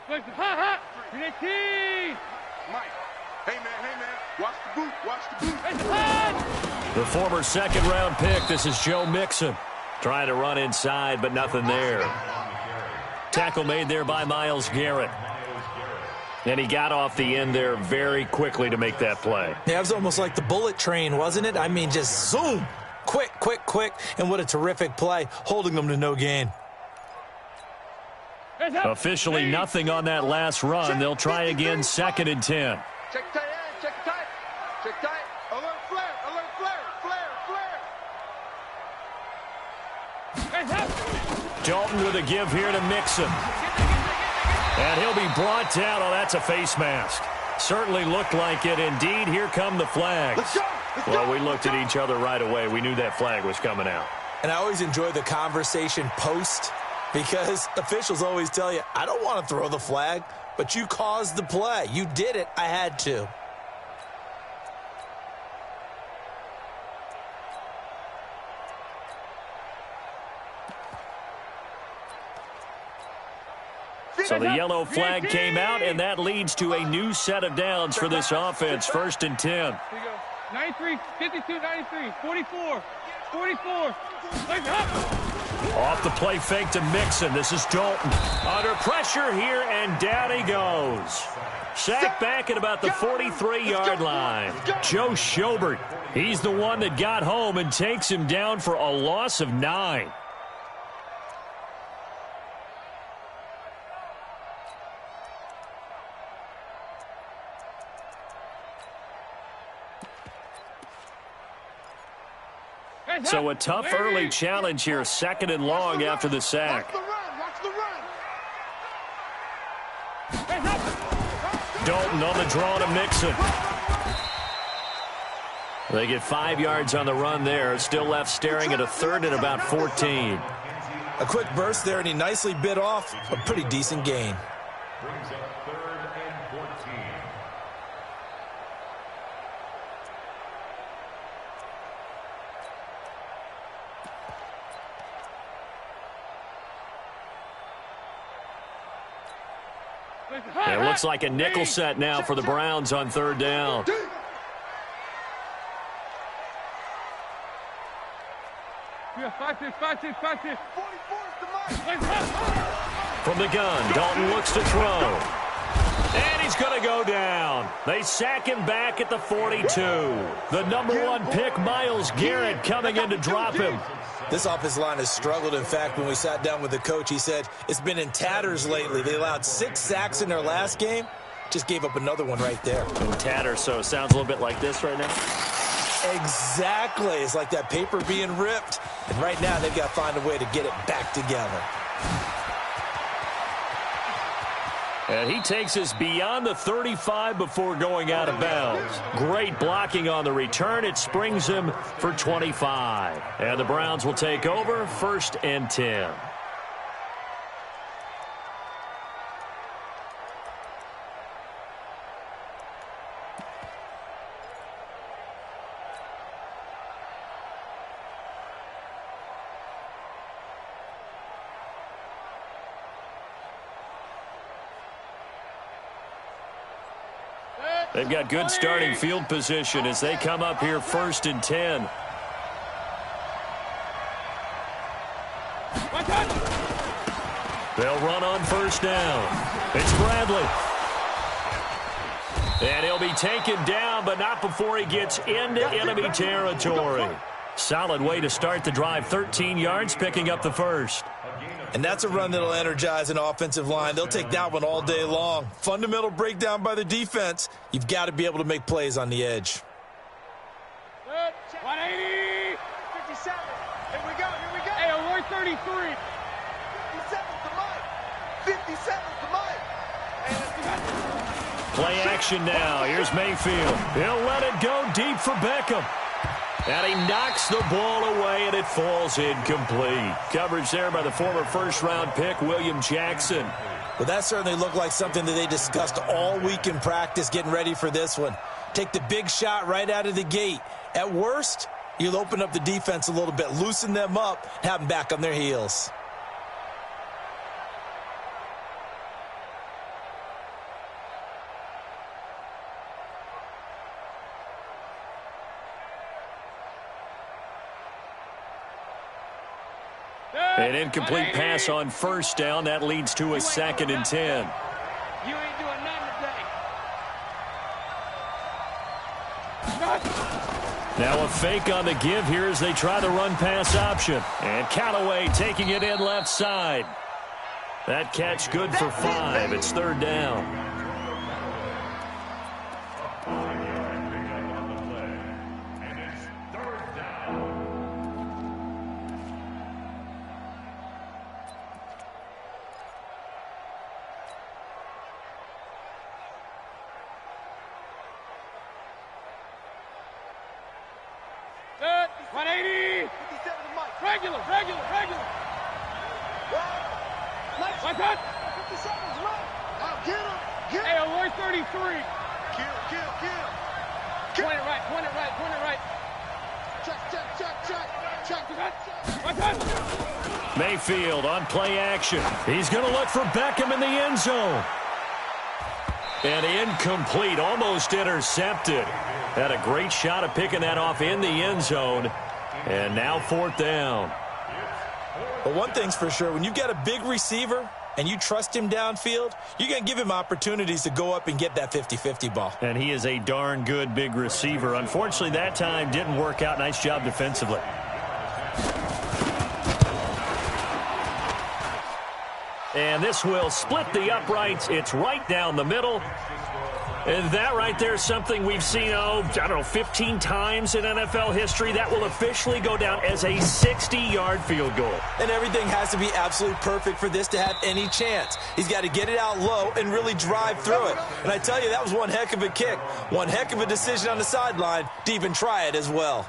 Mike, hey man, watch the boot. The former second-round pick, this is Joe Mixon. Trying to run inside, but nothing there. Tackle made there by Myles Garrett. And he got off the end there very quickly to make that play. Yeah, it was almost like the bullet train, wasn't it? I mean, just zoom. Quick. And what a terrific play, holding them to no gain. Officially nothing on that last run. They'll try again, 2nd and 10. Check tight, check tight. Alert flare. Dalton with a give here to Mixon. And he'll be brought down. Oh, that's a face mask. Certainly looked like it. Indeed, here come the flags. Let's go. Well, we looked at each other right away. We knew that flag was coming out. And I always enjoy the conversation post because officials always tell you, I don't want to throw the flag, but you caused the play. You did it. I had to. So the yellow flag came out, and that leads to a new set of downs for this offense. 1st and 10. Here we go. 93, 52, 93, 44. Off the play fake to Mixon. This is Dalton. Under pressure here, and down he goes. Sacked back at about the 43-yard line. Joe Schobert. He's the one that got home and takes him down for a loss of 9. So a tough early challenge here, 2nd and long after the sack. Watch the run. Dalton on the draw to Mixon. They get 5 yards on the run there. Still left staring at a 3rd and about 14. A quick burst there, and he nicely bit off a pretty decent gain. Brings up 3rd and 14. It looks like a nickel set now for the Browns on 3rd down. Yeah, 5-6. From the gun, Dalton looks to throw. And he's going to go down. They sack him back at the 42. The number 1 pick, Myles Garrett, coming in to drop him. This offensive line has struggled. In fact, when we sat down with the coach, he said it's been in tatters lately. They allowed 6 sacks in their last game. Just gave up another one right there. In tatters, so it sounds a little bit like this right now. Exactly. It's like that paper being ripped. And right now, they've got to find a way to get it back together. And he takes us beyond the 35 before going out of bounds. Great blocking on the return. It springs him for 25. And the Browns will take over, 1st and 10. They've got good starting field position as they come up here 1st and 10. They'll run on 1st down. It's Bradley. And he'll be taken down, but not before he gets into enemy territory. Solid way to start the drive. 13 yards, picking up the 1st. And that's a run that'll energize an offensive line. They'll take that one all day long. Fundamental breakdown by the defense. You've got to be able to make plays on the edge. 180. 57. Here we go. Hey, alert 33. 57's the mic. 57's the mic. Hey, let's do Play action now. Here's Mayfield. He'll let it go deep for Beckham. And he knocks the ball away, and it falls incomplete. Coverage there by the former 1st-round pick, William Jackson. Well, that certainly looked like something that they discussed all week in practice getting ready for this one. Take the big shot right out of the gate. At worst, you'll open up the defense a little bit, loosen them up, have them back on their heels. An incomplete pass on first down. That leads to a 2nd and 10. You ain't doing nothing today. Now a fake on the give here as they try the run-pass option. And Callaway taking it in left side. That catch good for 5. It's 3rd down. Good. 180. 57 to Mike. Regular. Like that. 57's right. Now get him. Hey, we're 33. Kill. Point it right. Check. Like that. Mayfield on play action. He's going to look for Beckham in the end zone. And incomplete, almost intercepted. Had a great shot at picking that off in the end zone. And now 4th down. But one thing's for sure, when you've got a big receiver and you trust him downfield, you're going to give him opportunities to go up and get that 50-50 ball. And he is a darn good big receiver. Unfortunately, that time didn't work out. Nice job defensively. And this will split the uprights. It's right down the middle. And that right there is something we've seen, 15 times in NFL history. That will officially go down as a 60-yard field goal. And everything has to be absolutely perfect for this to have any chance. He's got to get it out low and really drive through it. And I tell you, that was one heck of a kick. One heck of a decision on the sideline to even try it as well.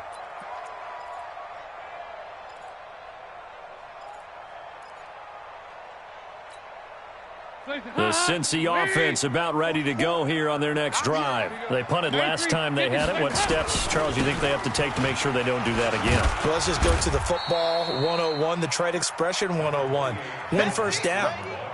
The Cincy offense about ready to go here on their next drive. They punted last time they had it. What steps, Charles, do you think they have to take to make sure they don't do that again? Well, let's just go to the football 101, the trade expression 101. Win first down.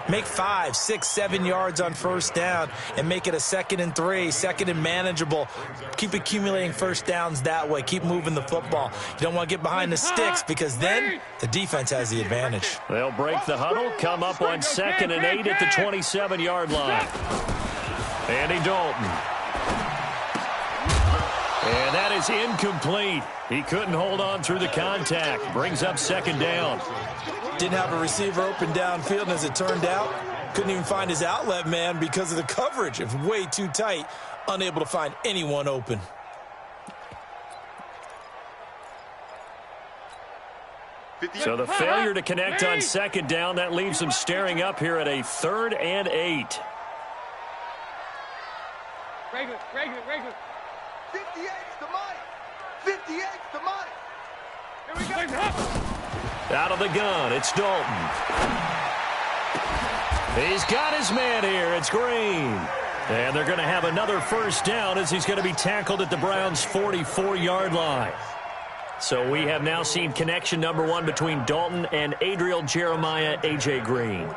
Make 5, 6, 7 yards on first down and make it a 2nd and 3, 2nd and manageable. Keep accumulating first downs that way. Keep moving the football. You don't want to get behind the sticks because then the defense has the advantage. They'll break the huddle, come up on 2nd and 8 at the 27-yard line. Andy Dalton. And that is incomplete. He couldn't hold on through the contact. Brings up 2nd down. Didn't have a receiver open downfield, and as it turned out, couldn't even find his outlet man because of the coverage. It was way too tight, unable to find anyone open. So the failure to connect on 2nd down, that leaves them staring up here at a 3rd and 8. Regular. 58's the Mike. 58's the Mike. Here we go. Out of the gun, it's Dalton. He's got his man here. It's Green. And they're going to have another first down as he's going to be tackled at the Browns' 44-yard line. So we have now seen connection number 1 between Dalton and Adriel Jeremiah, A.J. Green.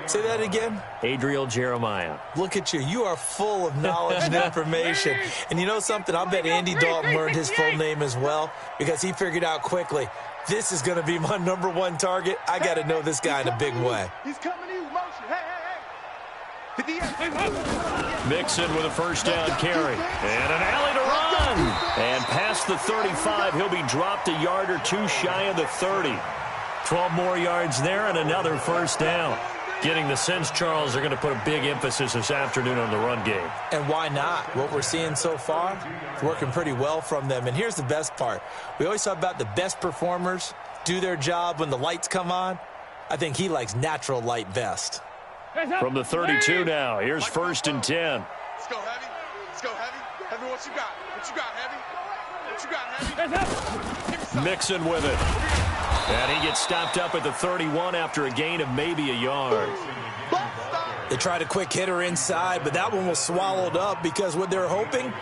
Say that again. Adriel Jeremiah. Look at you. You are full of knowledge and information. And you know something? I'll bet Andy Dalton learned his full name as well because he figured out quickly, this is going to be my number 1 target. I got to know this guy in a big way. He's coming in motion. Hey. Mixon with a first down carry. And an alley to run. And past the 35, he'll be dropped a yard or 2 shy of the 30. 12 more yards there and another first down. Getting the sense, Charles, they're going to put a big emphasis this afternoon on the run game. And why not? What we're seeing so far, it's working pretty well from them. And here's the best part. We always talk about the best performers do their job when the lights come on. I think he likes natural light best. From the 32 now, here's 1st and 10. Let's go, Heavy. Heavy, what you got? Heavy? Mixon with it. And he gets stopped up at the 31 after a gain of maybe a yard. They tried a quick hitter inside, but that one was swallowed up because what they're hoping,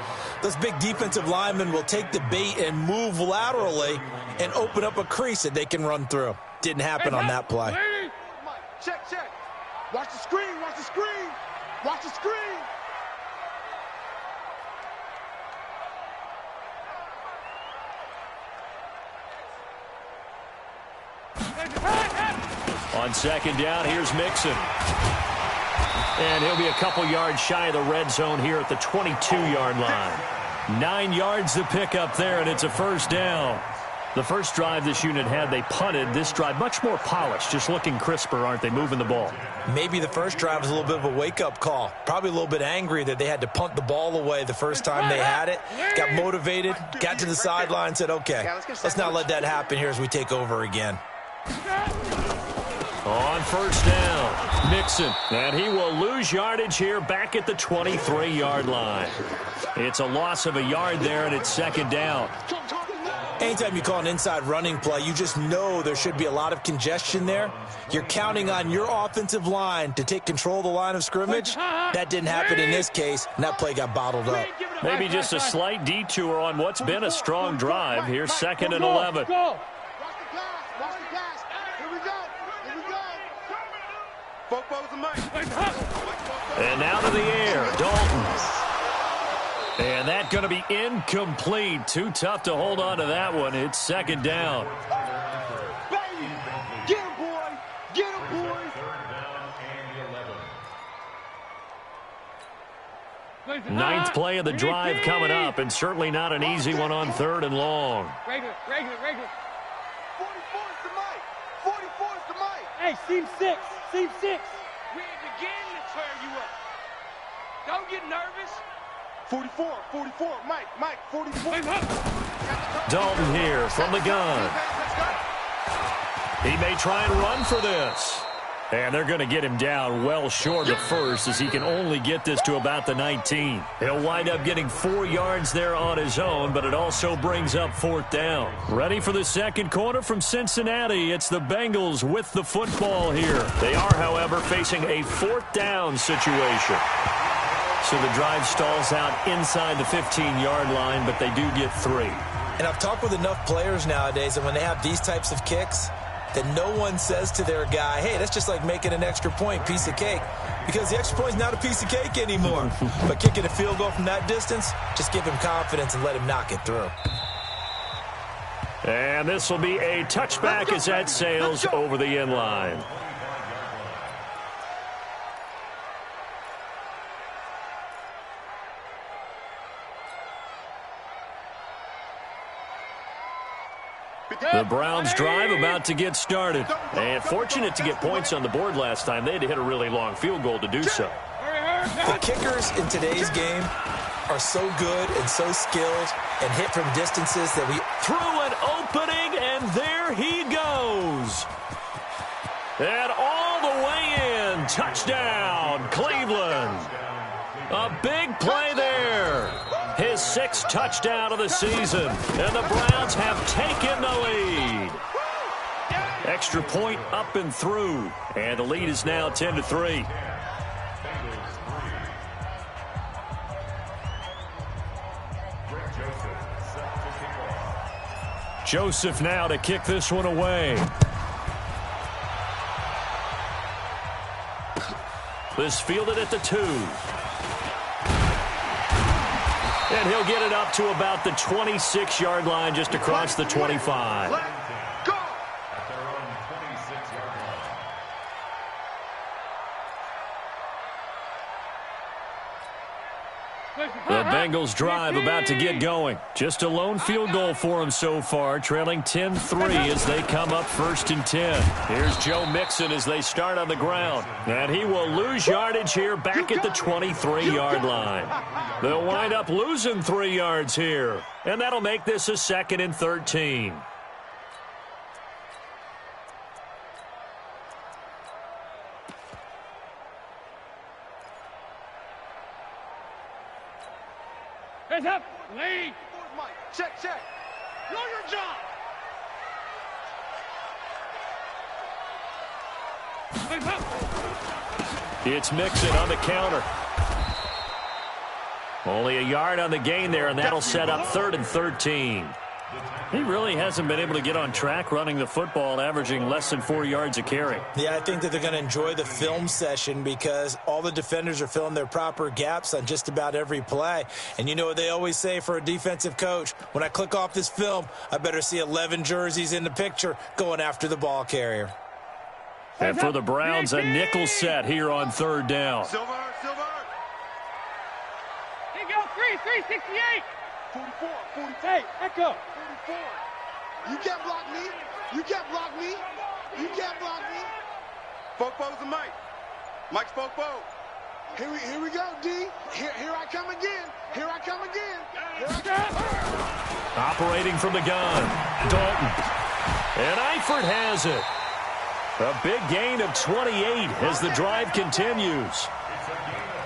those big defensive linemen will take the bait and move laterally and open up a crease that they can run through. Didn't happen on that play. Check. Watch the screen. On second down, here's Mixon. And he'll be a couple yards shy of the red zone here at the 22-yard line. 9 yards to pick up there, and it's a first down. The first drive this unit had, they punted. This drive, much more polished, just looking crisper, aren't they, moving the ball? Maybe the first drive was a little bit of a wake-up call. Probably a little bit angry that they had to punt the ball away the first time they had it. Got motivated, got to the sideline, said, okay, let's not let that happen here as we take over again. On first down, Mixon, and he will lose yardage here back at the 23-yard line. It's a loss of a yard there, and it's second down. Anytime you call an inside running play, you just know there should be a lot of congestion there. You're counting on your offensive line to take control of the line of scrimmage. That didn't happen in this case, and that play got bottled up. Maybe just a slight detour on what's been a strong drive. Here's 2nd and 11. And now to the air, Dalton. And that's going to be incomplete. Too tough to hold on to that one. It's second down. Get him, boy. Get him, boy. Ninth play of the drive coming up, and certainly not an easy one on 3rd and long. Regular. 44's the mic. 44's the mic. Hey, seam 6. We ain't beginning to tear you up. Don't get nervous. 44, Mike, 44. Dalton here from the gun. He may try and run for this. And they're going to get him down well short of the first, as he can only get this to about the 19. He'll wind up getting 4 yards there on his own, but it also brings up 4th down. Ready for the second quarter from Cincinnati. It's the Bengals with the football here. They are, however, facing a 4th down situation. So the drive stalls out inside the 15-yard line, but they do get 3. And I've talked with enough players nowadays, and when they have these types of kicks, that no one says to their guy, hey, that's just like making an extra point, piece of cake. Because the extra point is not a piece of cake anymore. But kicking a field goal from that distance, just give him confidence and let him knock it through. And this will be a touchback as that sails over the end line. The Browns drive about to get started. And fortunate to get points on the board last time. They had to hit a really long field goal to do so. The kickers in today's game are so good and so skilled and hit from distances that we... Through an opening, and there he goes. And all the way in. Touchdown, Cleveland. A big play there. His 6th touchdown of the season. And the Browns have taken the lead. Extra point up and through. And the lead is now 10-3. Joseph now to kick this one away. This fielded at the 2. And he'll get it up to about the 26-yard line, just across the 25. Go! At their own 26-yard line. The Bengals drive about to get going. Just a lone field goal for them so far, trailing 10-3 as they come up 1st and 10. Here's Joe Mixon as they start on the ground. And he will lose yardage here back at the 23-yard line. They'll wind up losing 3 yards here. And that'll make this a 2nd and 13. Hands up! Lead! Check. Know your job! It's Mixon on the counter. Only a yard on the gain there, and that'll set up 3rd and 13. He really hasn't been able to get on track running the football, averaging less than 4 yards a carry. Yeah, I think that they're going to enjoy the film session because all the defenders are filling their proper gaps on just about every play. And you know what they always say for a defensive coach? When I click off this film, I better see 11 jerseys in the picture going after the ball carrier. And for the Browns, a nickel set here on third down. Silver. Here you go, 368. 44. Hey, echo. 44. You can't block me. You can't block me. You can't block me. Fofo's and Mike. Mike's Fofo. Here we go, D. Here I come again. Here I come again. Operating from the gun, Dalton. And Eifert has it. A big gain of 28 as the drive continues.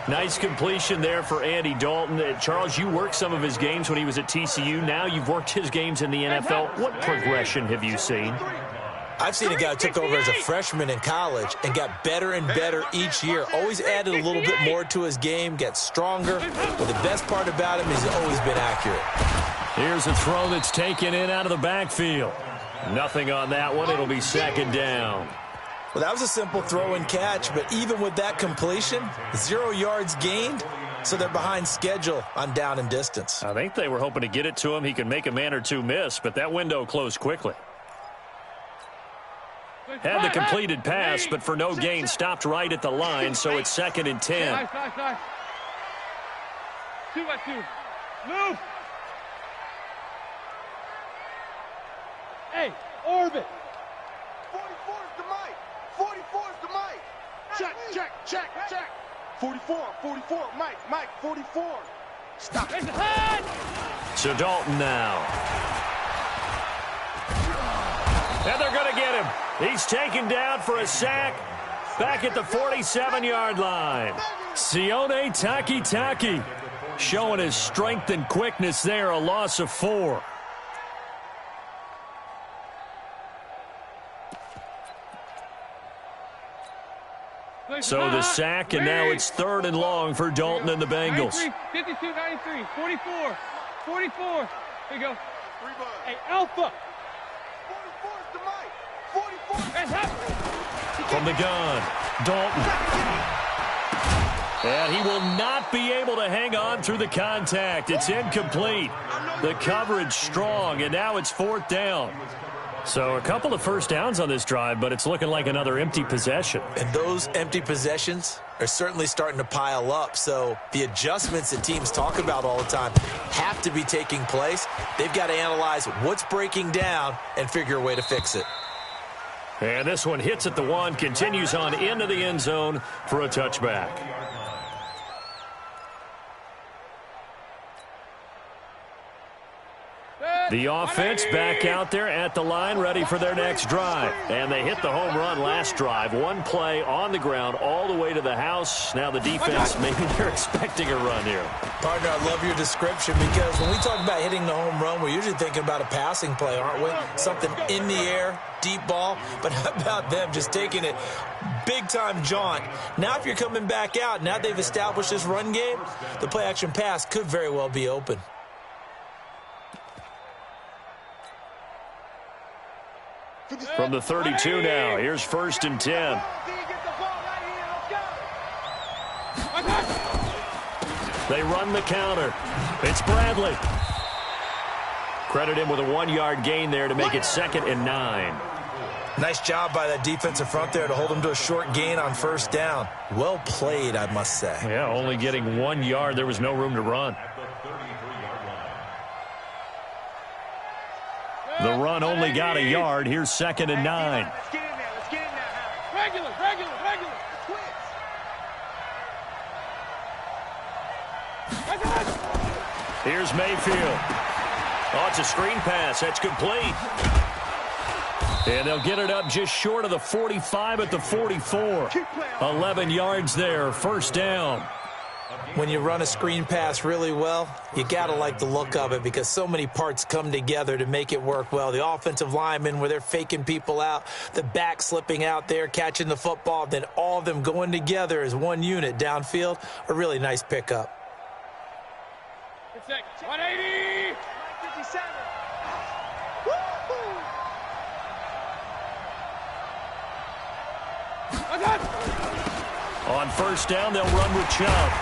Nice completion there for Andy Dalton. Charles, you worked some of his games when he was at TCU. Now you've worked his games in the NFL. What progression have you seen? I've seen a guy who took over as a freshman in college and got better and better each year. Always added a little bit more to his game, got stronger. But the best part about him is he's always been accurate. Here's a throw that's taken in out of the backfield. Nothing on that one. It'll be second down. Well, that was a simple throw and catch, but even with that completion, 0 yards gained, so they're behind schedule on down and distance. I think they were hoping to get it to him. He could make a man or two miss, but that window closed quickly. Had the completed pass, but for no gain, stopped right at the line, so it's second and 10. Nice. 2-by-2. Move. Hey, orbit. 44 is the Mike. 44 is the Mike. Check. 44. Mike, 44. Stop. It's hot. So Dalton now. And they're going to get him. He's taken down for a sack back at the 47-yard line. Sione Takitaki showing his strength and quickness there, a loss of 4. So the sack, and now it's third and long for Dalton and the Bengals. 52, 93, 44. Here you go. Hey, Alpha. 44 is the Mike. 44. It's hot. From the gun, Dalton. And he will not be able to hang on through the contact. It's incomplete. The coverage strong, and now it's fourth down. So a couple of first downs on this drive, but it's looking like another empty possession. And those empty possessions are certainly starting to pile up. So the adjustments that teams talk about all the time have to be taking place. They've got to analyze what's breaking down and figure a way to fix it. And this one hits at the 1, continues on into the end zone for a touchback. The offense back out there at the line, ready for their next drive. And they hit the home run last drive. One play on the ground all the way to the house. Now the defense, maybe they're expecting a run here. Partner, I love your description, because when we talk about hitting the home run, we're usually thinking about a passing play, aren't we? Something in the air, deep ball. But how about them just taking it big-time jaunt? Now if you're coming back out, now they've established this run game, the play-action pass could very well be open. From the 32 now, here's first and 10. They run the counter. It's Bradley. Credit him with a 1-yard gain there to make it second and 9. Nice job by that defensive front there to hold him to a short gain on first down. Well played, I must say. Yeah, only getting 1 yard. There was no room to run. The run only got a yard. Here's second and 9. Let's get in there. Regular. Here's Mayfield. Oh, it's a screen pass. That's complete. And they'll get it up just short of the 45 at the 44. 11 yards there. First down. When you run a screen pass really well, you got to like the look of it, because so many parts come together to make it work well. The offensive linemen, where they're faking people out, the back slipping out there, catching the football, then all of them going together as one unit downfield. A really nice pickup. 180. 57. On first down, they'll run with Chubb.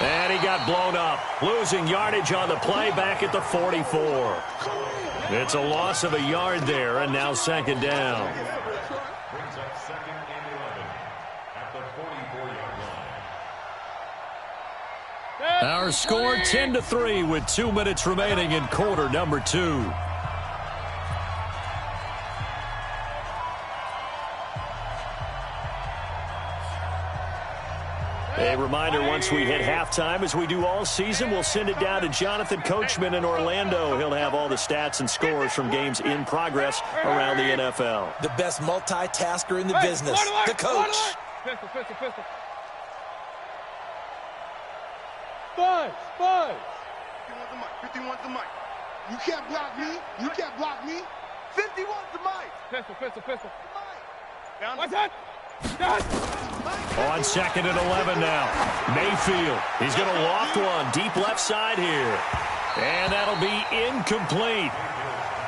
And he got blown up. Losing yardage on the play back at the 44. It's a loss of a yard there, and now second down. Our score 10-3 with 2 minutes remaining in quarter number 2. A reminder, once we hit halftime, as we do all season, we'll send it down to Jonathan Coachman in Orlando. He'll have all the stats and scores from games in progress around the NFL. The best multitasker in the business, the coach. Pistol. 51's the mic. You can't block me. 51's the mic. Pistol. Down. What's that? On second and 11 now. Mayfield. He's going to loft one deep left side here. And that'll be incomplete.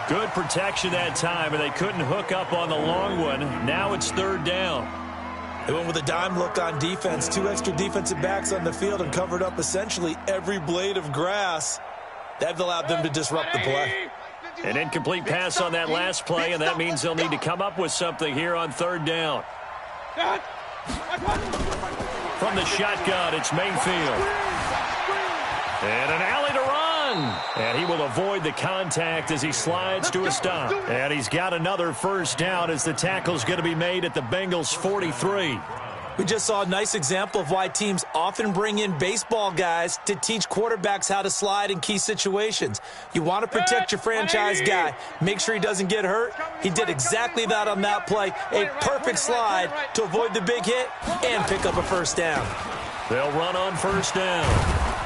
Good protection that time, and they couldn't hook up on the long one. Now it's third down. They went with a dime look on defense. 2 extra defensive backs on the field and covered up essentially every blade of grass. That allowed them to disrupt the play. An incomplete pass on that last play, and that means they'll need to come up with something here on third down. From the shotgun, it's Mayfield. And an alley to run. And he will avoid the contact as he slides to a stop. And he's got another first down as the tackle's going to be made at the Bengals' 43. We just saw a nice example of why teams often bring in baseball guys to teach quarterbacks how to slide in key situations. You want to protect your franchise guy. Make sure he doesn't get hurt. He did exactly that on that play. A perfect slide to avoid the big hit and pick up a first down. They'll run on first down.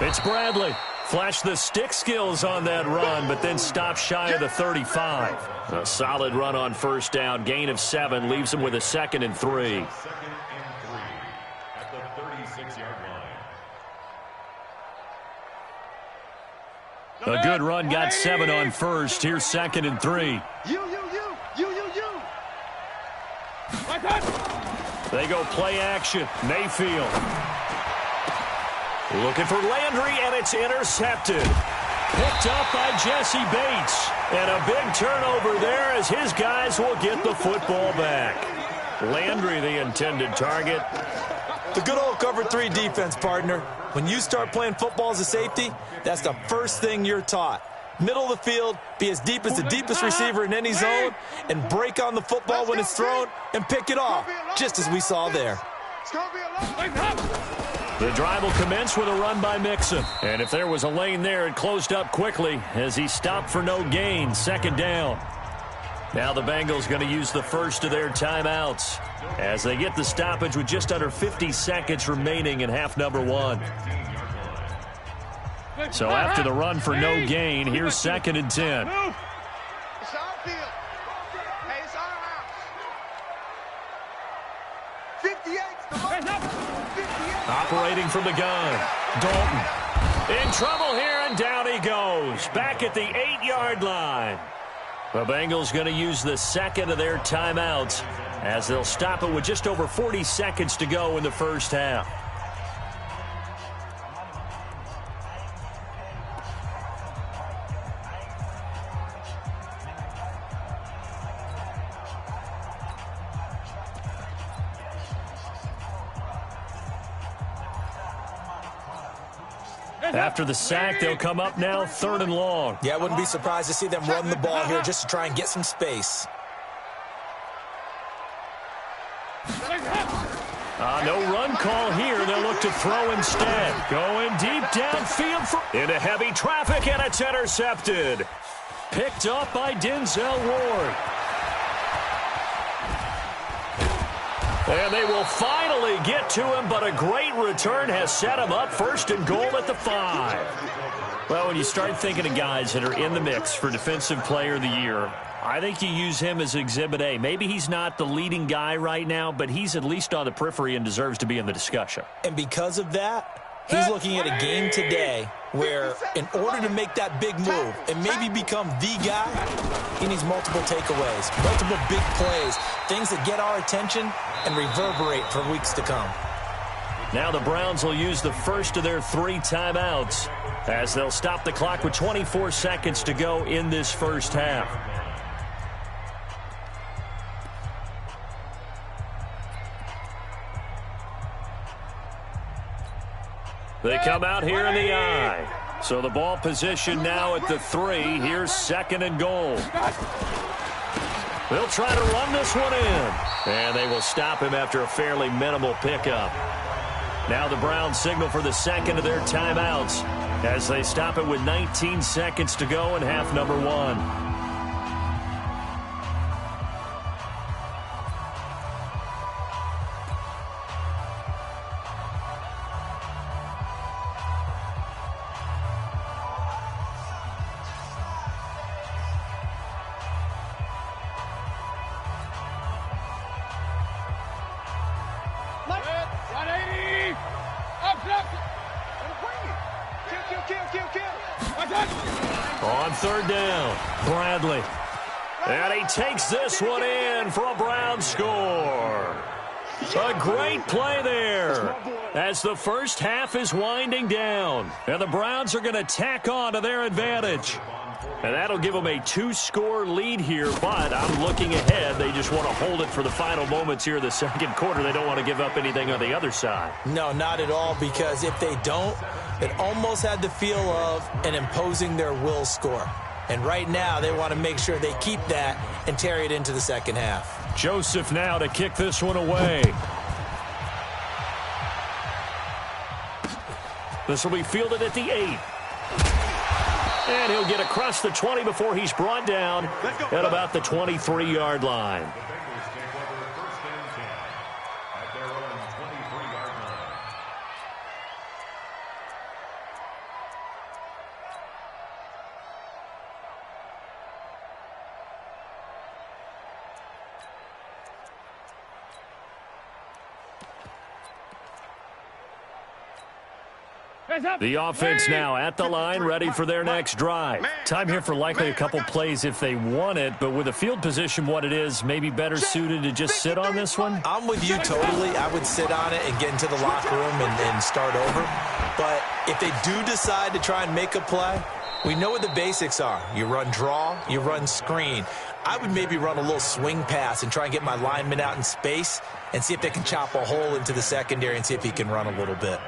It's Bradley. Flashed the stick skills on that run, but then stopped shy of the 35. A solid run on first down. Gain of 7 leaves him with a 2nd and 3. A good run got 7 on first. Here's 2nd and 3. You. They go play action. Mayfield. Looking for Landry, and it's intercepted. Picked up by Jesse Bates. And a big turnover there as his guys will get the football back. Landry, the intended target. The good old cover 3 defense, partner. When you start playing football as a safety, that's the first thing you're taught. Middle of the field, be as deep as the deepest receiver in any zone, and break on the football when it's thrown and pick it off, just as we saw there. The drive will commence with a run by Mixon. And if there was a lane there, it closed up quickly as he stopped for no gain. 2nd down. Now the Bengals going to use the first of their timeouts as they get the stoppage with just under 50 seconds remaining in half number 1. So after the run for no gain, here's 2nd and 10. It's our field. Hey, it's our house. 58's the mic. 58. Operating from the gun. Dalton. In trouble here, and down he goes. Back at the 8-yard line. The Bengals going to use the 2nd of their timeouts as they'll stop it with just over 40 seconds to go in the first half. After the sack, they'll come up now 3rd and long. Yeah, I wouldn't be surprised to see them run the ball here just to try and get some space. No run call here. They'll look to throw instead. Going deep downfield into heavy traffic, and it's intercepted. Picked up by Denzel Ward. And they will finally get to him, but a great return has set him up 1st and goal at the 5. Well, when you start thinking of guys that are in the mix for Defensive Player of the Year, I think you use him as Exhibit A. Maybe he's not the leading guy right now, but he's at least on the periphery and deserves to be in the discussion. And because of that, he's looking at a game today where in order to make that big move and maybe become the guy, he needs multiple takeaways, multiple big plays, things that get our attention and reverberate for weeks to come. Now the Browns will use the first of their 3 timeouts as they'll stop the clock with 24 seconds to go in this first half. They come out here in the I. So the ball position now at the 3. Here's 2nd and goal. They'll try to run this one in. And they will stop him after a fairly minimal pickup. Now the Browns signal for the second of their timeouts as they stop it with 19 seconds to go in half number 1. On 3rd down, Bradley. And he takes this one in for a Browns score. A great play there as the first half is winding down. And the Browns are going to tack on to their advantage. And that'll give them a 2-score lead here, but I'm looking ahead. They just want to hold it for the final moments here in the second quarter. They don't want to give up anything on the other side. No, not at all, because if they don't, it almost had the feel of an imposing their will score. And right now, they want to make sure they keep that and carry it into the second half. Joseph now to kick this one away. This will be fielded at the 8. And he'll get across the 20 before he's brought down at about the 23-yard line. The offense now at the line, ready for their next drive. Time here for likely a couple plays if they want it, but with the field position what it is, maybe better suited to just sit on this one? I'm with you totally. I would sit on it and get into the locker room and start over. But if they do decide to try and make a play, we know what the basics are. You run draw, you run screen. I would maybe run a little swing pass and try and get my lineman out in space and see if they can chop a hole into the secondary and see if he can run a little bit.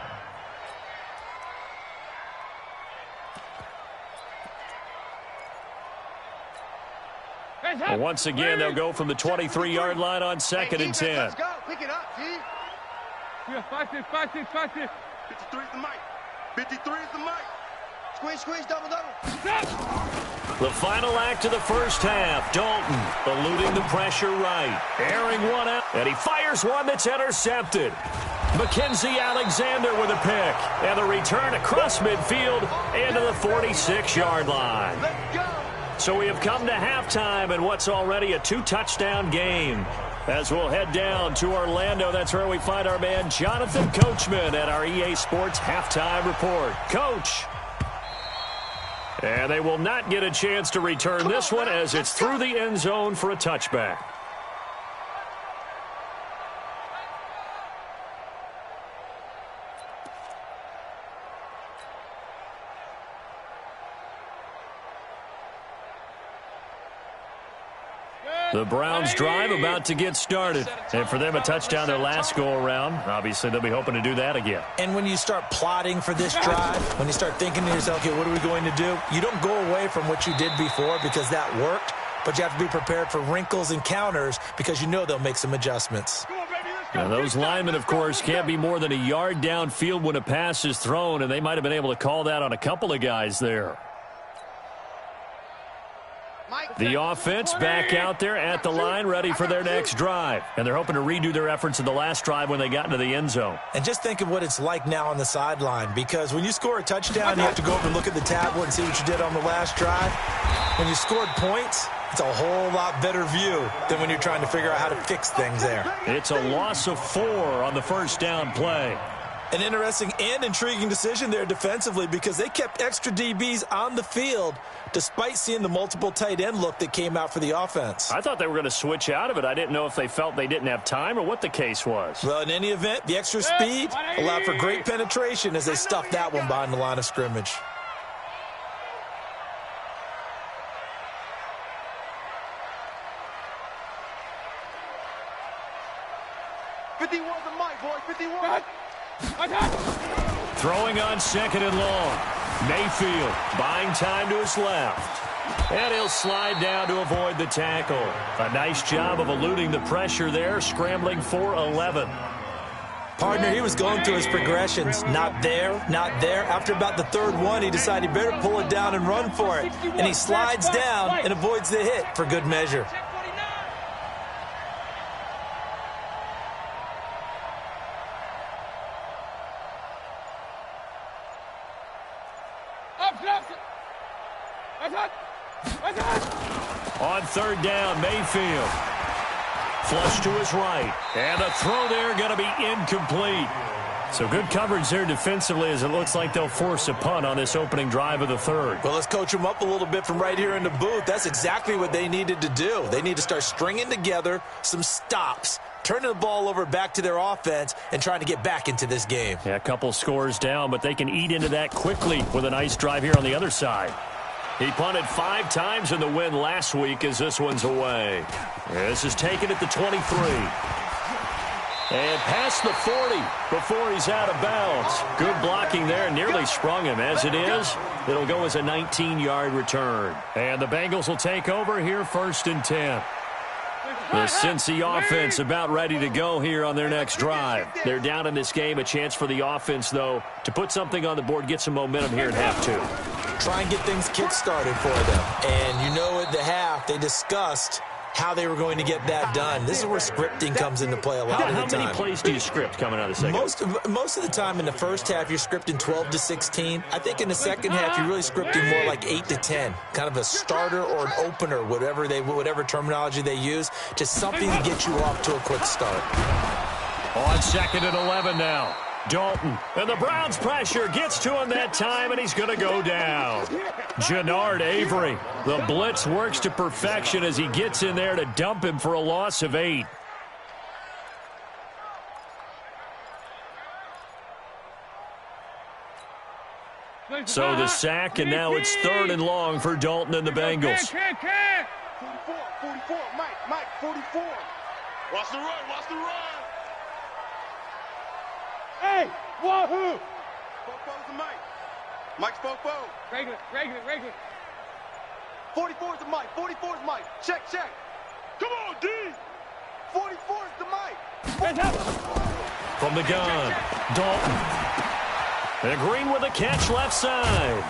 Well, once again, they'll go from the 23-yard line on 2nd and 10. Let's go. Pick it up, G. Yeah, 5-6, 5-6, 5-6. 53 is the mic. 53 is the mic. Squeeze, squeeze, double, double. The final act of the first half. Dalton eluding the pressure right. Airing one out. And he fires one that's intercepted. Mackenzie Alexander with a pick. And the return across midfield into the 46-yard line. Let's go. So we have come to halftime in what's already a 2-touchdown game. As we'll head down to Orlando, that's where we find our man Jonathan Coachman at our EA Sports Halftime Report. Coach. And they will not get a chance to return this one as it's through the end zone for a touchback. The Browns drive about to get started. And for them, a touchdown their last go-around. Obviously, they'll be hoping to do that again. And when you start plotting for this drive, when you start thinking to yourself, okay, what are we going to do? You don't go away from what you did before because that worked, but you have to be prepared for wrinkles and counters because you know they'll make some adjustments. Now, those linemen, of course, can't be more than a yard downfield when a pass is thrown, and they might have been able to call that on a couple of guys there. The offense back out there at the line, ready for their next drive. And they're hoping to redo their efforts in the last drive when they got into the end zone. And just think of what it's like now on the sideline, because when you score a touchdown, you have to go over and look at the tablet and see what you did on the last drive. When you scored points, it's a whole lot better view than when you're trying to figure out how to fix things there. It's a loss of 4 on the first down play. An interesting and intriguing decision there defensively because they kept extra DBs on the field despite seeing the multiple tight end look that came out for the offense. I thought they were going to switch out of it. I didn't know if they felt they didn't have time or what the case was. Well, in any event, the extra speed allowed for great penetration as they stuffed that one behind the line of scrimmage. Throwing on second and long. Mayfield buying time to his left. And he'll slide down to avoid the tackle. A nice job of eluding the pressure there, scrambling for 11. Partner, he was going through his progressions. Not there, not there. After about the third one, he decided he better pull it down and run for it. And he slides down and avoids the hit for good measure. On third down, Mayfield. Flush to his right. And the throw there going to be incomplete. So good coverage there defensively as it looks like they'll force a punt on this opening drive of the third. Well, let's coach them up a little bit from right here in the booth. That's exactly what they needed to do. They need to start stringing together some stops, turning the ball over back to their offense, and trying to get back into this game. Yeah, a couple scores down, but they can eat into that quickly with a nice drive here on the other side. He punted 5 times in the win last week as this one's away. This is taken at the 23. And past the 40 before he's out of bounds. Good blocking there. Nearly sprung him. As it is, it'll go as a 19-yard return. And the Bengals will take over here 1st and 10. The Cincy offense about ready to go here on their next drive. They're down in this game. A chance for the offense, though, to put something on the board, get some momentum here at half 2. Try and get things kick-started for them. And you know at the half, they discussed how they were going to get that done. This is where scripting comes into play a lot of the time. How many plays do you script coming out of the second? Most of the time in the first half, you're scripting 12 to 16. I think in the second half, you're really scripting more like 8 to 10. Kind of a starter or an opener, whatever terminology they use. Just something to get you off to a quick start. On 2nd and 11 now. Dalton, and the Browns' pressure gets to him that time, and he's going to go down. Jannard Avery, the blitz works to perfection as he gets in there to dump him for a loss of 8. So the sack, and now it's 3rd and long for Dalton and the Bengals. 44, Mike, 44. Watch the run. Hey, wahoo! Fofo's the Mike. Mike's Fofo. Regular. 44's the Mike. 44's Mike. Check. Come on, D. 44's the Mike. From the gun, Dalton. And Green with a catch left side.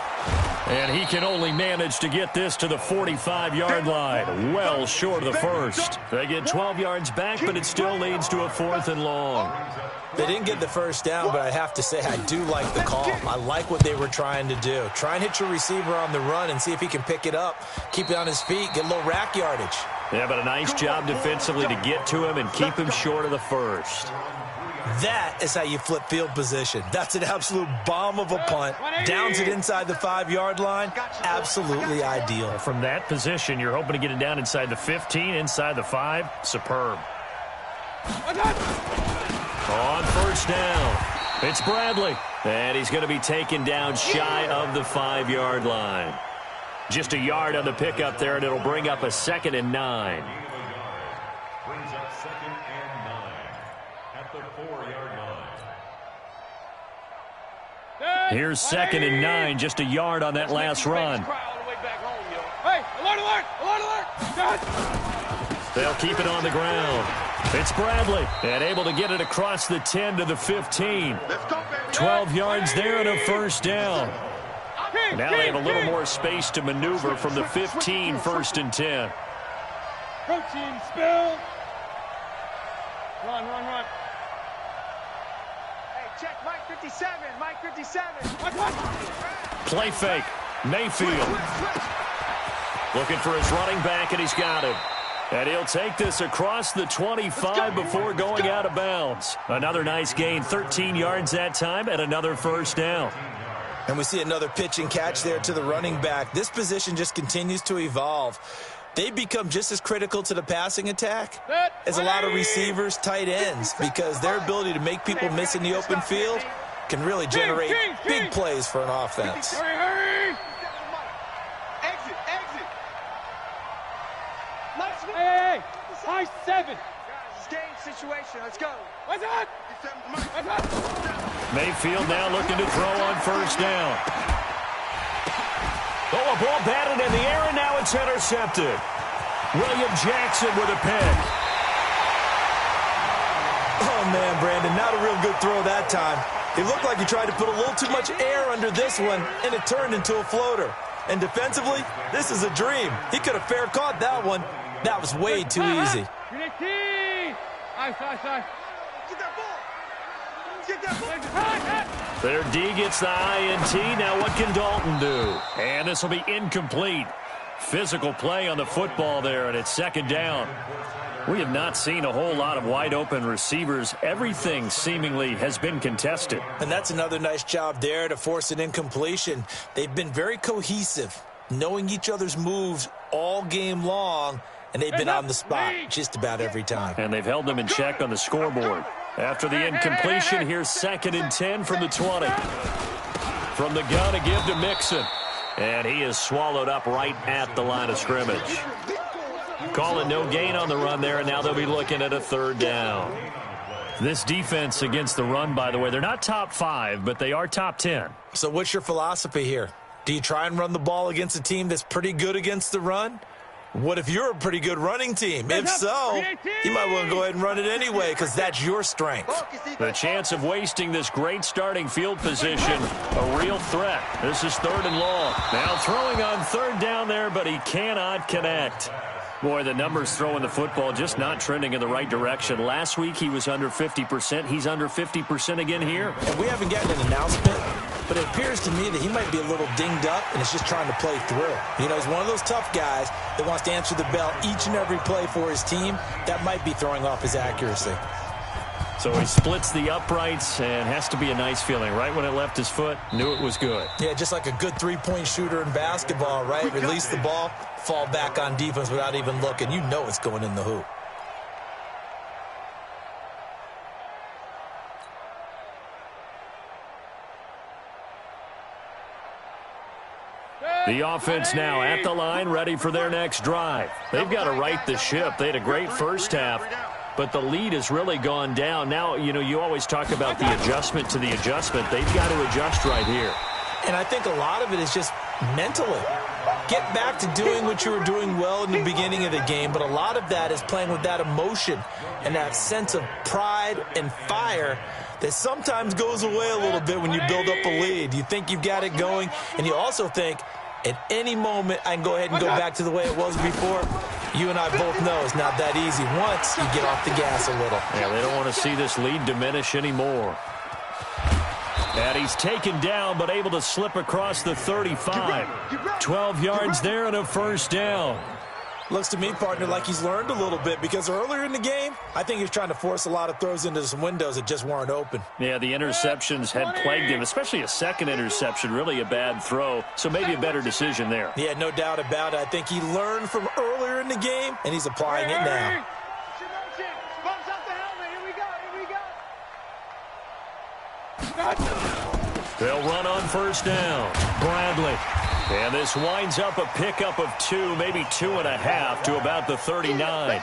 And he can only manage to get this to the 45-yard line. Well short of the first. They get 12 yards back, but it still leads to a 4th and long. They didn't get the first down, but I have to say I do like the call. I like what they were trying to do. Try and hit your receiver on the run and see if he can pick it up, keep it on his feet, get a little rack yardage. Yeah, but a nice job defensively to get to him and keep him short of the first. That is how you flip field position. That's an absolute bomb of a punt. Downs it inside the 5-yard line. Absolutely ideal. From that position, you're hoping to get it down inside the 15, inside the 5. Superb. On 1st down, it's Bradley. And he's going to be taken down shy of the 5-yard line. Just a yard on the pickup there, and it'll bring up a 2nd and 9. Brings up 2nd and 9 at the 4-yard line. Here's 2nd and 9, just a yard on that last run. Hey, alert! They'll keep it on the ground. It's Bradley, and able to get it across the 10 to the 15. 12 yards there and a 1st down. Now they have a little more space to maneuver from the 15, 1st and 10. Protein spill. Run. Hey, check Mike 57. Play fake. Mayfield. Looking for his running back, and he's got him. And he'll take this across the 25 before going out of bounds. Another nice gain, 13 yards that time, and another 1st down. And we see another pitch and catch there to the running back. This position just continues to evolve. They become just as critical to the passing attack as a lot of receivers, tight ends, because their ability to make people miss in the open field can really generate big plays for an offense. Hurry! Exit. Hey! High 7. Guys, it's game situation. Let's go. What's up? Mayfield now looking to throw on first down. Oh, a ball batted in the air, and now it's intercepted. William Jackson with a pick. Oh, man, Brandon, not a real good throw that time. It looked like he tried to put a little too much air under this one, and it turned into a floater. And defensively, this is a dream. He could have fair caught that one. That was way too easy. Their D gets the INT. Now what can Dalton do? And this will be incomplete. Physical play on the football there, and it's second down. We have not seen a whole lot of wide-open receivers. Everything seemingly has been contested. And that's another nice job there to force an incompletion. They've been very cohesive, knowing each other's moves all game long, and they've been on the spot just about every time. And they've held them in check on the scoreboard. After the incompletion, here's 2nd and 10 from the 20. From the gun, a give to Mixon. And he is swallowed up right at the line of scrimmage. Calling no gain on the run there, and now they'll be looking at a 3rd down. This defense against the run, by the way, they're not top 5, but they are top 10. So what's your philosophy here? Do you try and run the ball against a team that's pretty good against the run? What if you're a pretty good running team? If so, you might want to go ahead and run it anyway because that's your strength. The chance of wasting this great starting field position, a real threat. This is 3rd and long. Now throwing on 3rd down there, but he cannot connect. Boy, the numbers throwing the football just not trending in the right direction. Last week he was under 50%. He's under 50% again here. And we haven't gotten an announcement, but it appears to me that he might be a little dinged up and is just trying to play through. You know, he's one of those tough guys that wants to answer the bell each and every play for his team. That might be throwing off his accuracy. So he splits the uprights and has to be a nice feeling. Right when it left his foot, knew it was good. Yeah, just like a good three-point shooter in basketball, right? Release the ball, fall back on defense without even looking. You know it's going in the hoop. The offense now at the line, ready for their next drive. They've got to right the ship. They had a great first half, but the lead has really gone down. Now, you know, you always talk about the adjustment to the adjustment. They've got to adjust right here. And I think a lot of it is just mentally. Get back to doing what you were doing well in the beginning of the game, but a lot of that is playing with that emotion and that sense of pride and fire that sometimes goes away a little bit when you build up a lead. You think you've got it going, and you also think, at any moment, I can go ahead and go back to the way it was before. You and I both know it's not that easy once you get off the gas a little. Yeah, they don't want to see this lead diminish anymore. And he's taken down, but able to slip across the 35. 12 yards there and a first down. Looks to me, partner, like he's learned a little bit because earlier in the game, I think he was trying to force a lot of throws into some windows that just weren't open. Yeah, the interceptions had plagued him, especially a second interception, really a bad throw. So maybe a better decision there. Yeah, no doubt about it. I think he learned from earlier in the game, and he's applying it now. They'll run on first down. Bradley. And this winds up a pickup of 2, maybe 2.5 to about the 39.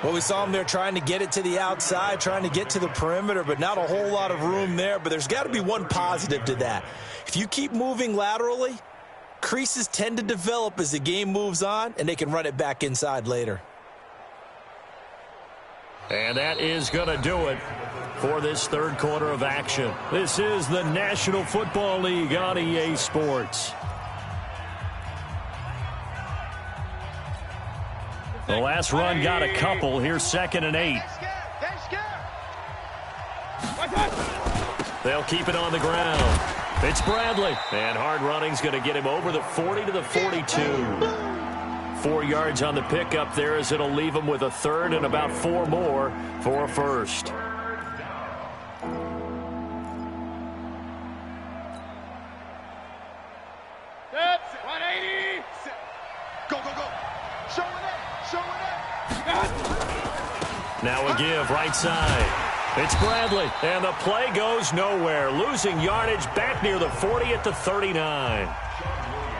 Well, we saw him there trying to get it to the outside, trying to get to the perimeter, but not a whole lot of room there. But there's got to be one positive to that. If you keep moving laterally, creases tend to develop as the game moves on, and they can run it back inside later. And that is going to do it for this third quarter of action. This is the National Football League on EA Sports. The last run got a couple. Here's 2nd and 8. They'll keep it on the ground. It's Bradley. And hard running's going to get him over the 40 to the 42. 4 yards on the pickup there as it'll leave him with a third and about 4 more for a first. Now a give right side. It's Bradley, and the play goes nowhere. Losing yardage back near the 40 at the 39.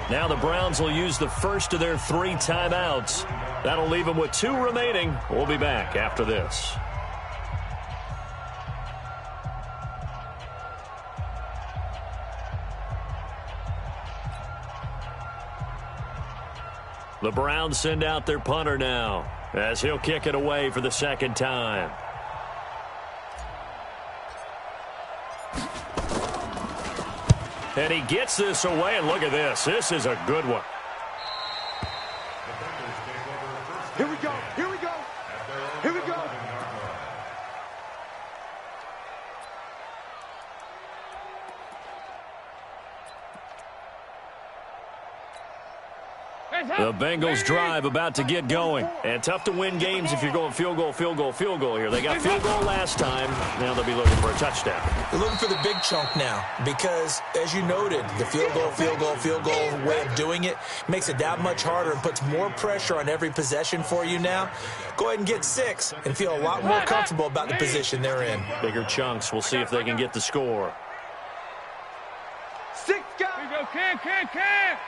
Now the Browns will use the first of their 3 timeouts. That'll leave them with 2 remaining. We'll be back after this. The Browns send out their punter now as he'll kick it away for the second time. And he gets this away, and look at this. This is a good one. Here we go. Here we go. Here we go. The Bengals drive about to get going. And tough to win games if you're going field goal, field goal, field goal here. They got field goal last time. Now they'll be looking for a touchdown. They're looking for the big chunk now because, as you noted, the field goal, field goal, field goal way of doing it makes it that much harder and puts more pressure on every possession for you now. Go ahead and get 6 and feel a lot more comfortable about the position they're in. Bigger chunks. We'll see if they can get the score. 6 guys. Here we go. Can.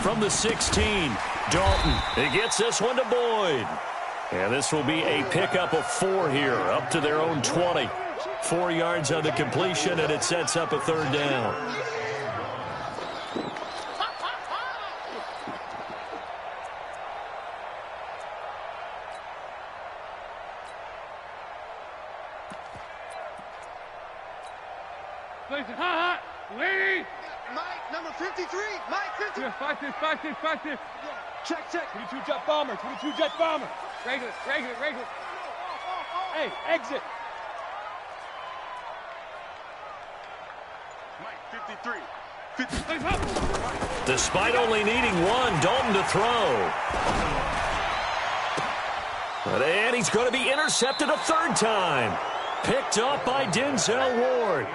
From the 16, Dalton. He gets this one to Boyd. And this will be a pickup of 4 here, up to their own 20. 4 yards on the completion, and it sets up a third down. Hot. Lady. Mike, number 53. Mike, 53. Yeah, fight this. Check. 22 jet bomber. Regular. Hey, exit. Mike, 53. Despite only needing 1, Dalton to throw. And he's going to be intercepted a third time. Picked up by Denzel Ward.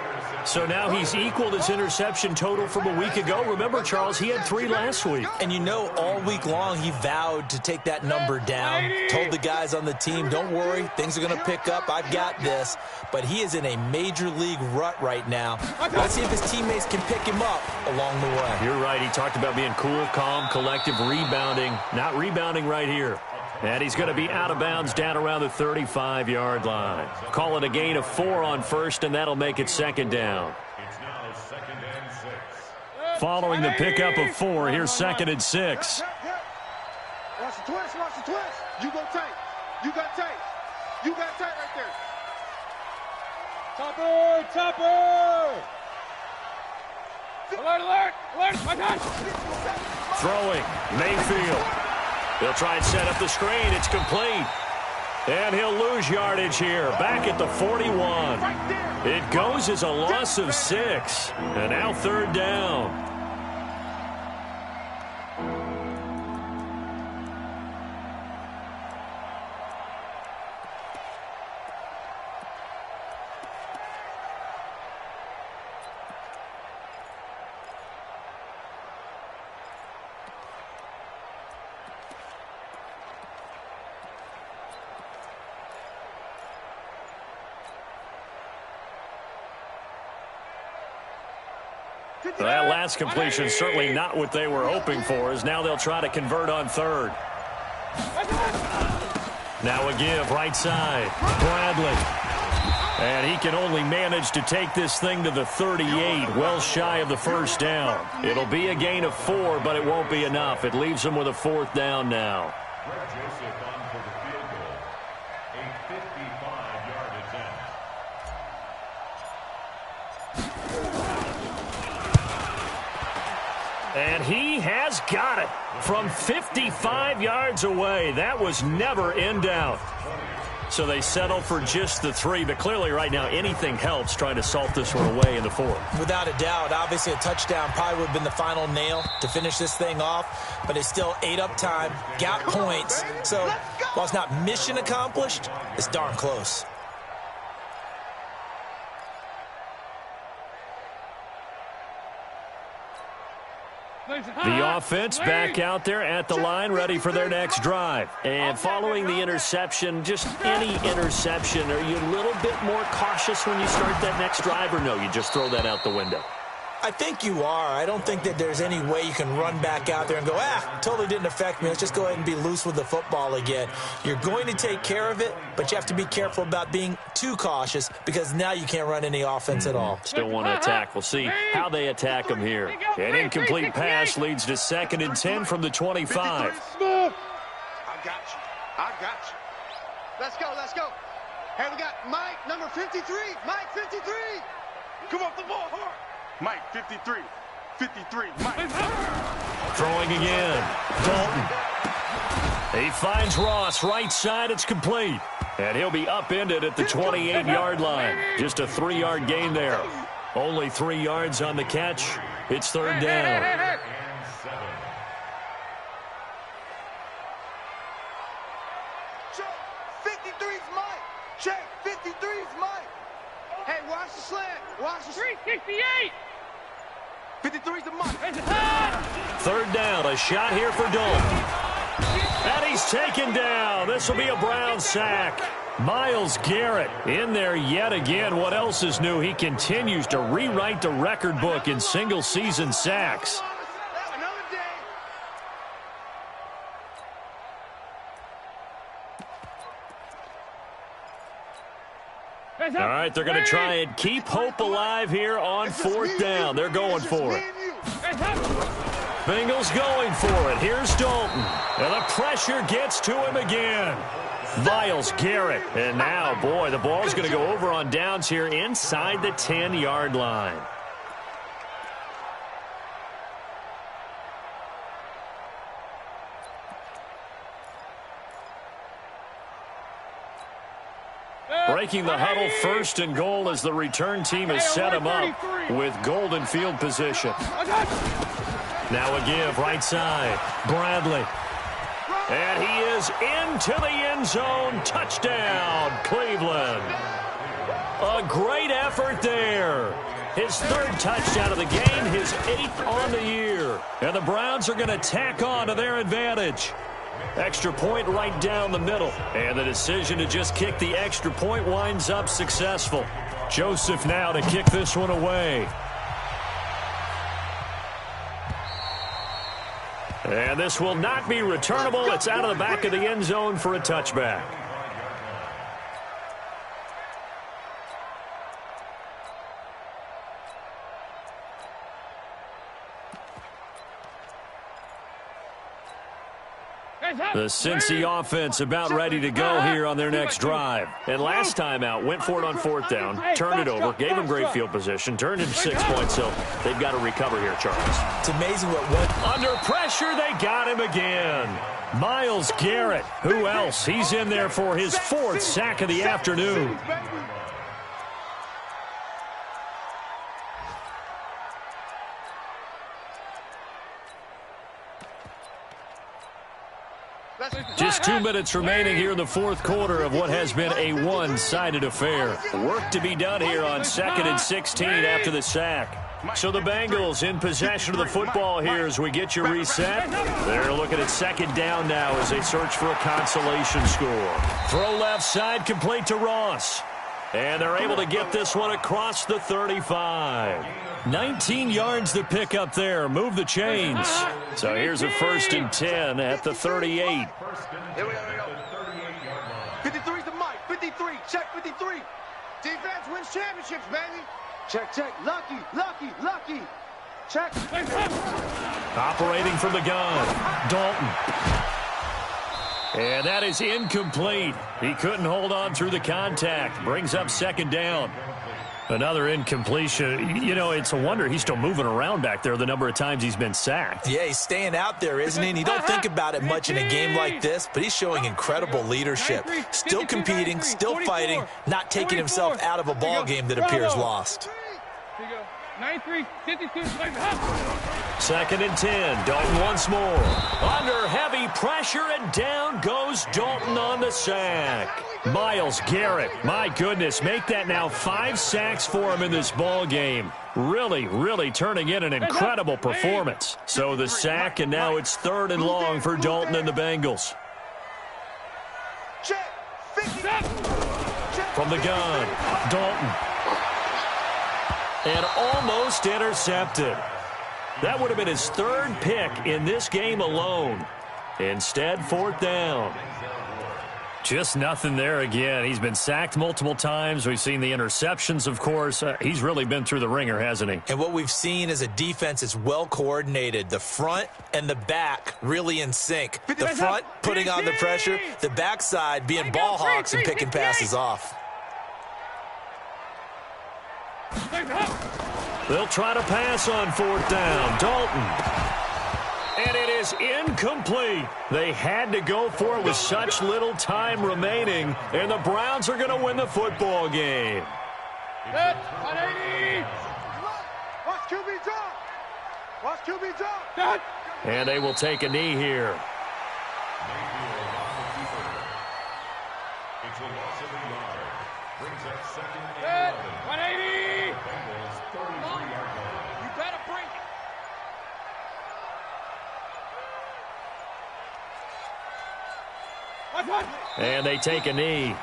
So now he's equaled his interception total from a week ago. Remember, Charles, he had 3 last week. And you know, all week long he vowed to take that number down. Told the guys on the team, don't worry, things are going to pick up. I've got this. But he is in a major league rut right now. Let's see if his teammates can pick him up along the way. You're right. He talked about being cool, calm, collective, rebounding. Not rebounding right here. And he's going to be out of bounds down around the 35-yard line. Call it a gain of 4 on first, and that'll make it second down. It's now 2nd and 6. Following the pickup of 4, here's 2nd and 6. Watch the twist. You go tight. You got tight right there. Topper. Alert. My God. Throwing, Mayfield. He'll try and set up the screen. It's complete. And he'll lose yardage here. Back at the 41. It goes as a loss of 6. And now third down. That last completion certainly not what they were hoping for, as now they'll try to convert on third. Now a give, right side, Bradley. And he can only manage to take this thing to the 38, well shy of the first down. It'll be a gain of 4, but it won't be enough. It leaves them with a 4th down now. Joseph on for the field goal. A 55-yard attempt. And he has got it from 55 yards away. That was never in doubt. So they settle for just the 3, but clearly right now anything helps trying to salt this one away in the 4th. Without a doubt, obviously a touchdown probably would have been the final nail to finish this thing off, but it's still ate up time, got points. So while it's not mission accomplished, it's darn close. The offense back out there at the line, ready for their next drive. And following the interception, just any interception, are you a little bit more cautious when you start that next drive, or no, you just throw that out the window? I think you are. I don't think that there's any way you can run back out there and go, totally didn't affect me. Let's just go ahead and be loose with the football again. You're going to take care of it, but you have to be careful about being too cautious because now you can't run any offense at all. Still want to attack. We'll see how they attack him here. An incomplete pass leads to 2nd and 10 from the 25. I got you. Let's go. Hey, we got Mike, number 53. Mike, 53. Come off the ball hard. Mike, 53. 53, Mike. Throwing again. Dalton. He finds Ross right side. It's complete. And he'll be upended at the 28-yard line. Just a 3-yard gain there. Only 3 yards on the catch. It's 3rd down. Check, 53's Mike. Check, 53's Mike. Hey, watch the slant. Watch the slant. 368. 53's the Mike. 3rd down. A shot here for Dalton. And he's taken down. This will be a Brown sack. Myles Garrett in there yet again. What else is new? He continues to rewrite the record book in single-season sacks. Another day. All right, they're going to try and keep hope alive here on 4th down. They're going for it. Bengals going for it. Here's Dalton. And the pressure gets to him again. Myles Garrett. And now, boy, the ball's going to go over on downs here inside the 10-yard line. Breaking the huddle, 1st and goal as the return team has set him up with golden field position. Now a give, right side. Bradley. And he is into the end zone. Touchdown, Cleveland. A great effort there. His 3rd touchdown of the game, his 8th on the year. And the Browns are going to tack on to their advantage. Extra point right down the middle. And the decision to just kick the extra point winds up successful. Joseph now to kick this one away. And this will not be returnable. It's out of the back of the end zone for a touchback. The Cincy offense about ready to go here on their next drive. And last time out, went for it on 4th down, turned it over, gave them great field position, turned into 6 points, so they've got to recover here, Charles. It's amazing what went. Under pressure, they got him again. Myles Garrett, who else? He's in there for his 4th sack of the afternoon. Just 2 minutes remaining here in the 4th quarter of what has been a one-sided affair. Work to be done here on 2nd and 16 after the sack. So the Bengals in possession of the football here as we get you reset. They're looking at 2nd down now as they search for a consolation score. Throw left side, complete to Ross. And they're able to get this one across the 35. 19 yards to pick up there. Move the chains. So here's a 1st and 10 at the 38. Here we go. 53's the Mike. 53. Check 53. Defense wins championships, baby. Check. Lucky. Check. Operating from the gun. Dalton. And that is incomplete. He couldn't hold on through the contact. Brings up 2nd down. Another incompletion. You know, it's a wonder he's still moving around back there the number of times he's been sacked. Yeah, he's staying out there, isn't he? And you don't think about it much in a game like this, but he's showing incredible leadership. Still competing, still fighting, not taking himself out of a ball game that appears lost. 93, 52, 2nd and 10. Dalton once more. Under heavy pressure, and down goes Dalton on the sack. Myles Garrett, my goodness, make that now 5 sacks for him in this ball game. Really turning in an incredible performance. So the sack, and now it's 3rd and long for Dalton and the Bengals. From the gun, Dalton. And almost intercepted. That would have been his third pick in this game alone. Instead, fourth down. Just nothing there again. He's been sacked multiple times. We've seen the interceptions, of course. He's really been through the ringer, hasn't he? And what we've seen is a defense that's well coordinated. The front and the back really in sync. The front putting on the pressure, the backside being ball hawks and picking passes off. They'll try to pass on fourth down. Dalton. And it is incomplete. They had to go for it with such little time remaining, and the Browns are going to win the football game. Watch QB drop. Watch QB drop. And they will take a knee here. It's a loss of a yard. Brings up second and 11. 180. Bengals 33-yard line. You better bring it. And they take a knee.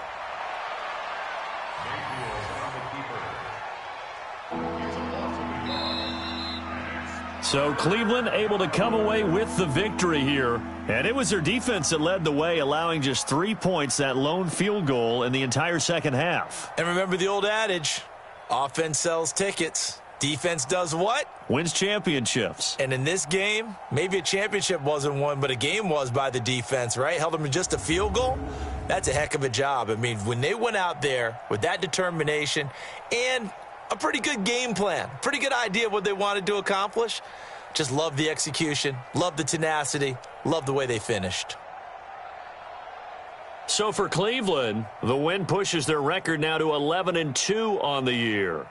So Cleveland able to come away with the victory here. And it was their defense that led the way, allowing just 3 points, that lone field goal in the entire second half. And remember the old adage, offense sells tickets. Defense does what? Wins championships. And in this game, maybe a championship wasn't won, but a game was by the defense, right? Held them to just a field goal. That's a heck of a job. I mean, when they went out there with that determination and a pretty good game plan, pretty good idea of what they wanted to accomplish, just love the execution, love the tenacity, love the way they finished. So for Cleveland, the win pushes their record now to 11-2 on the year.